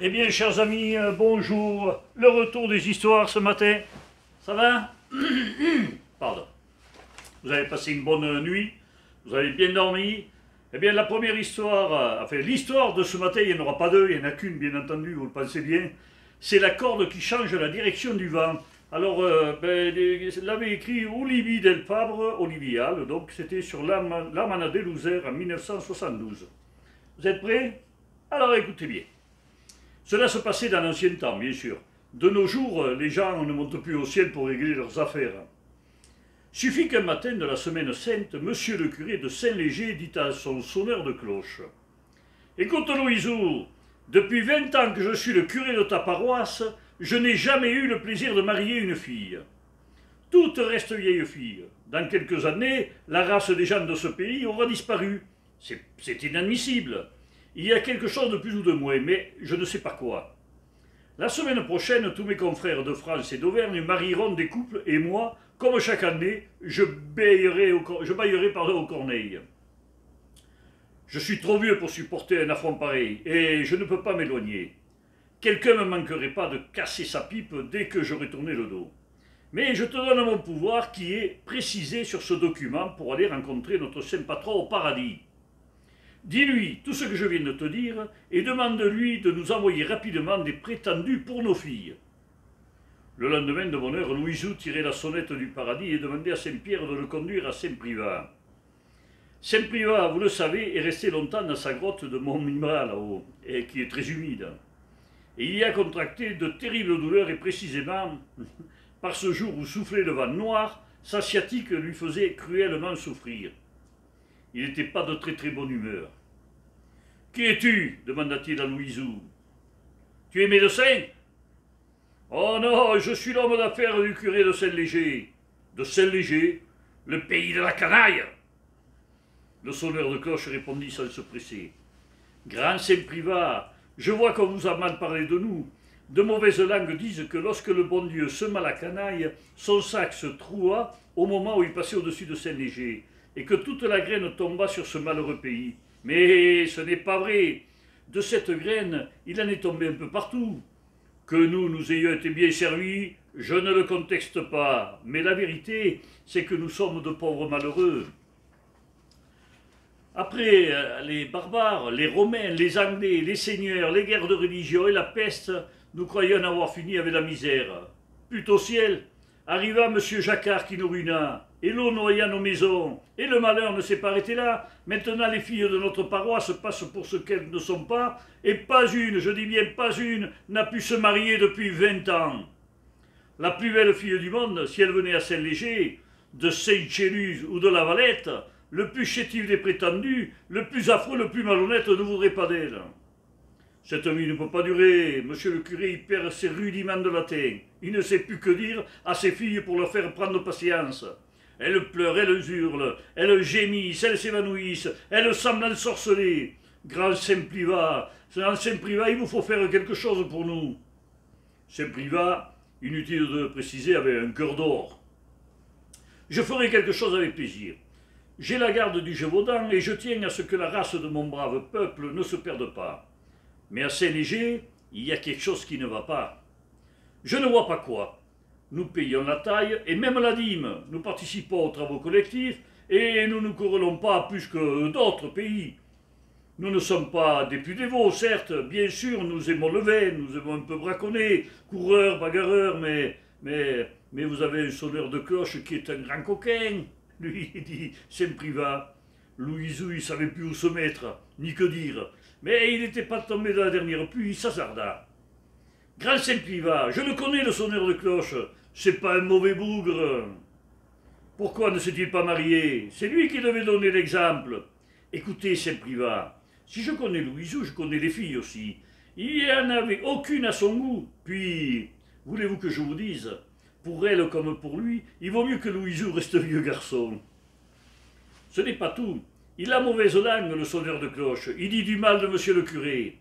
Eh bien, chers amis, bonjour. Le retour des histoires ce matin. Ça va? Pardon. Vous avez passé une bonne nuit? Vous avez bien dormi? Eh bien, la première histoire, enfin, l'histoire de ce matin, il n'y en aura pas deux, il n'y en a qu'une, bien entendu, vous le pensez bien. C'est la corde qui change la direction du vent. Alors, l'avait écrit Olivier Del Fabre, Olivial, donc c'était sur l'Armada des Losers en 1972. Vous êtes prêts? Alors écoutez bien. Cela se passait dans l'ancien temps, bien sûr. De nos jours, les gens ne montent plus au ciel pour régler leurs affaires. Suffit qu'un matin de la semaine sainte, monsieur le curé de Saint-Léger dit à son sonneur de cloche: « Écoute, Louisou, depuis 20 ans que je suis le curé de ta paroisse, je n'ai jamais eu le plaisir de marier une fille. Toutes restent vieilles filles. Dans quelques années, la race des gens de ce pays aura disparu. C'est inadmissible. Il y a quelque chose de plus ou de moins, mais je ne sais pas quoi. La semaine prochaine, tous mes confrères de France et d'Auvergne marieront des couples et moi, comme chaque année, je baillerai aux corneilles. Je suis trop vieux pour supporter un affront pareil, et je ne peux pas m'éloigner. Quelqu'un ne me manquerait pas de casser sa pipe dès que j'aurai tourné le dos. Mais je te donne mon pouvoir qui est précisé sur ce document pour aller rencontrer notre saint patron au paradis. Dis-lui tout ce que je viens de te dire et demande-lui de nous envoyer rapidement des prétendus pour nos filles. » Le lendemain de bonne heure, Louisou tirait la sonnette du paradis et demandait à Saint-Pierre de le conduire à Saint-Privat. Saint-Privat, vous le savez, est resté longtemps dans sa grotte de Montmimrat là-haut, et qui est très humide. Et il y a contracté de terribles douleurs, et précisément par ce jour où soufflait le vent noir, sa sciatique lui faisait cruellement souffrir. Il n'était pas de très bonne humeur. « Qui es-tu » demanda-t-il à Louisou. « Tu es médecin ?»« Oh non, je suis l'homme d'affaires du curé de Saint-Léger. »« De Saint-Léger, le pays de la canaille !» Le sonneur de cloche répondit sans se presser. « Grand Saint-Privat, je vois qu'on vous a mal parlé de nous. De mauvaises langues disent que lorsque le bon Dieu sema la canaille, son sac se troua au moment où il passait au-dessus de Saint-Léger, et que toute la graine tomba sur ce malheureux pays. Mais ce n'est pas vrai. De cette graine, il en est tombé un peu partout. Que nous ayons été bien servis, je ne le contexte pas, mais la vérité, c'est que nous sommes de pauvres malheureux. Après les barbares, les Romains, les Anglais, les seigneurs, les guerres de religion et la peste, nous croyons en avoir fini avec la misère. Plutôt au ciel, arriva M. Jacquard qui nous ruina, et l'eau noya nos maisons, et le malheur ne s'est pas arrêté là. Maintenant les filles de notre paroisse passent pour ce qu'elles ne sont pas, et pas une, je dis bien pas une, n'a pu se marier depuis 20 ans. La plus belle fille du monde, si elle venait à Saint-Léger, de Saint-Chéluze ou de La Valette, le plus chétif des prétendus, le plus affreux, le plus malhonnête ne voudrait pas d'elle. Cette vie ne peut pas durer. Monsieur le curé, il perd ses rudiments de latin. Il ne sait plus que dire à ses filles pour leur faire prendre patience. Elles pleurent, elles hurlent, elles gémissent, elles s'évanouissent, elles semblent ensorcelées. Grand Saint-Privat, il vous faut faire quelque chose pour nous. Saint-Privat, inutile de le préciser, avait un cœur d'or. Je ferai quelque chose avec plaisir. J'ai la garde du Gévaudan et je tiens à ce que la race de mon brave peuple ne se perde pas. Mais à Saint-Léger, il y a quelque chose qui ne va pas. Je ne vois pas quoi. Nous payons la taille et même la dîme. Nous participons aux travaux collectifs et nous ne querellons pas plus que d'autres pays. Nous ne sommes pas des plus dévots, certes. Bien sûr, nous aimons le vin, nous aimons un peu braconner, coureurs, bagarreurs, mais vous avez un sonneur de cloche qui est un grand coquin. Lui, il dit Saint-Privat. Louisou, il ne savait plus où se mettre, ni que dire. Mais il n'était pas tombé dans la dernière pluie, il s'hasarda. Grand Saint-Privat, je le connais, le sonneur de cloche. C'est pas un mauvais bougre. Pourquoi ne s'est-il pas marié? C'est lui qui devait donner l'exemple. Écoutez, Saint-Privat, si je connais Louisou, je connais les filles aussi. Il n'y en avait aucune à son goût. Puis, voulez-vous que je vous dise, pour elle comme pour lui, il vaut mieux que Louisou reste vieux garçon. Ce n'est pas tout. Il a mauvaise langue, le sonneur de cloche. Il dit du mal de monsieur le curé.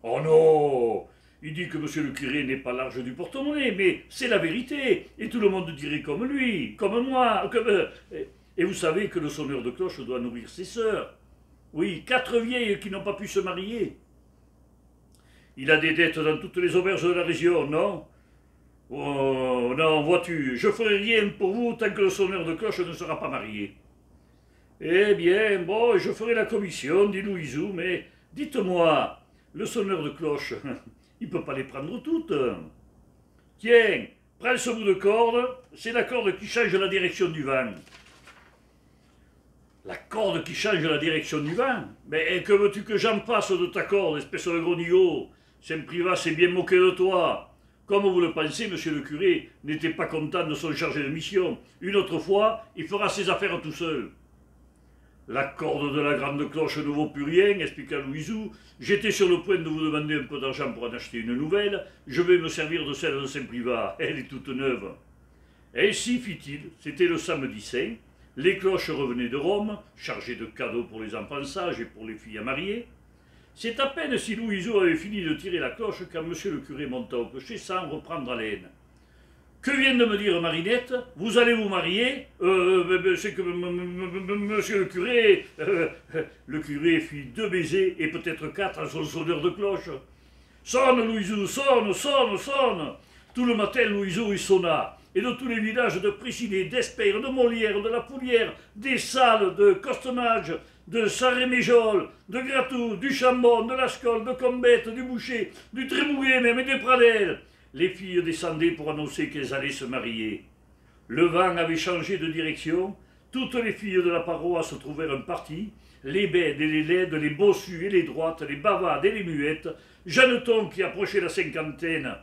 Oh non! Il dit que monsieur le curé n'est pas large du porte-monnaie, mais c'est la vérité. Et tout le monde dirait comme lui, comme moi. Et vous savez que le sonneur de cloche doit nourrir ses sœurs. Oui, 4 vieilles qui n'ont pas pu se marier. Il a des dettes dans toutes les auberges de la région, non? Oh, non, vois-tu, je ferai rien pour vous tant que le sonneur de cloche ne sera pas marié. Eh bien, bon, je ferai la commission, dit Louisou, mais dites-moi, le sonneur de cloche, il ne peut pas les prendre toutes. Tiens, prends ce bout de corde, c'est la corde qui change la direction du vent. La corde qui change la direction du vent? Mais que veux-tu que j'en fasse de ta corde, espèce de gros nigaud? Saint-Privat s'est bien moqué de toi. Comme vous le pensez, monsieur le curé n'était pas content de son chargé de mission. Une autre fois, il fera ses affaires tout seul. La corde de la grande cloche ne vaut plus rien, expliqua Louisou. J'étais sur le point de vous demander un peu d'argent pour en acheter une nouvelle. Je vais me servir de celle de Saint-Privat. Elle est toute neuve. Ainsi fit-il. C'était le samedi saint. Les cloches revenaient de Rome, chargées de cadeaux pour les enfants sages et pour les filles à marier. C'est à peine si Louisou avait fini de tirer la cloche quand monsieur le curé monta au clocher sans reprendre haleine. « Que vient de me dire Marinette? Vous allez vous marier? C'est que monsieur le curé... Le curé fit 2 baisers et peut-être 4 à son sonneur de cloche. « Sonne, Louisou, sonne, sonne, sonne !» Tout le matin, Louisou y sonna. Et de tous les villages de Préciné, d'Espère, de Molière, de la Poulière, des Salles, de Costemage, de Sarré-Méjol, de Gratou, du Chambon, de Lascole, de Combette, du Boucher, du Trémouguet même et des Pradelles, les filles descendaient pour annoncer qu'elles allaient se marier. Le vent avait changé de direction, toutes les filles de la paroisse trouvèrent un parti, les bêtes et les laides, les bossues et les droites, les bavardes et les muettes, Jeanneton qui approchait la cinquantaine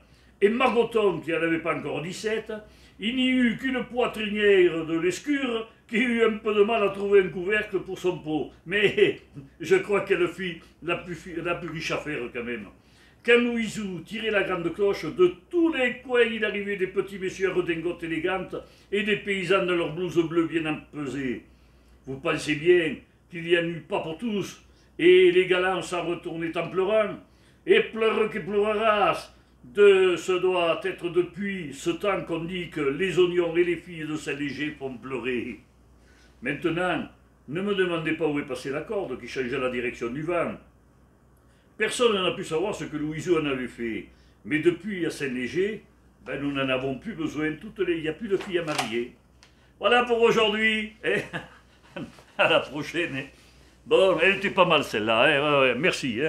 et Margoton qui n'en avait pas encore 17, il n'y eut qu'une poitrinière de l'Escure qui eut un peu de mal à trouver un couvercle pour son pot. Mais je crois qu'elle fit la plus riche affaire quand même. Quand Louisou tirait la grande cloche, de tous les coins il arrivait des petits messieurs à redingote élégante et des paysans de leurs blouses bleues bien empesées. Vous pensez bien qu'il n'y en eut pas pour tous, et les galants s'en retournaient en pleurant. Et pleure que pleurera, ce doit être depuis ce temps qu'on dit que les oignons et les filles de Saint-Léger font pleurer. Maintenant, ne me demandez pas où est passée la corde qui changeait la direction du vent. Personne n'a pu savoir ce que Louisou en avait fait. Mais depuis à Saint-Léger, nous n'en avons plus besoin. Il n'y a plus de filles à marier. Voilà pour aujourd'hui. À la prochaine. Bon, elle était pas mal celle-là. Ouais, merci.